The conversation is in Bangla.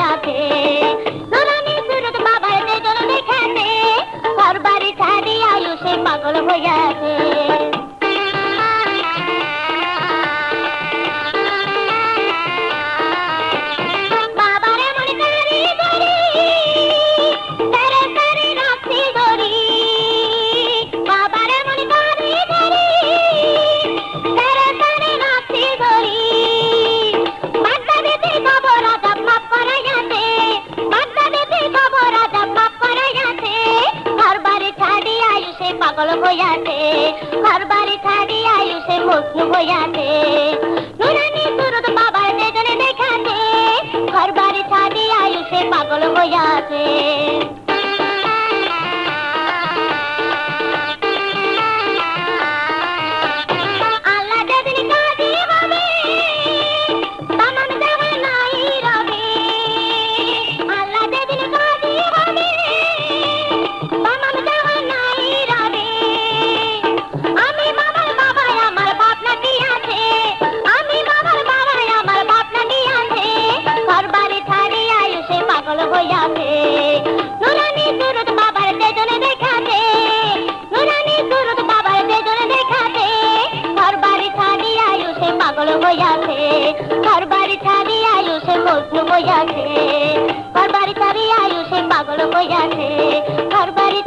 হইয়াছে নুরানি সুরত বাবার তেজন দেখাতে ঘর বাড়ি ছাড়ি আয়ুষে পাগল হইয়াছে পাগল হইয়াছে ঘর বাড়ি ছাড়ি আয়ুষে মগ্ন হইয়াছে নুরানি সুরত বাবার তেজনে দেখাতে ঘর বাড়ি ছাড়ি আয়ুষে পাগল হইয়াছে নুরানি সুরত বাবার তেজনে দেখাতে নুরানি সুরত বাবার তেজনে দেখাতে ঘর বাড়ি ছাড়ি আয়ুষে পাগল হইয়াছে ঘর বাড়ি ছাড়ি আয়ুষে মগ্ন হইয়াছে ঘর বাড়ি ছাড়ি আয়ুষে পাগল হইয়াছে ঘর বাড়ি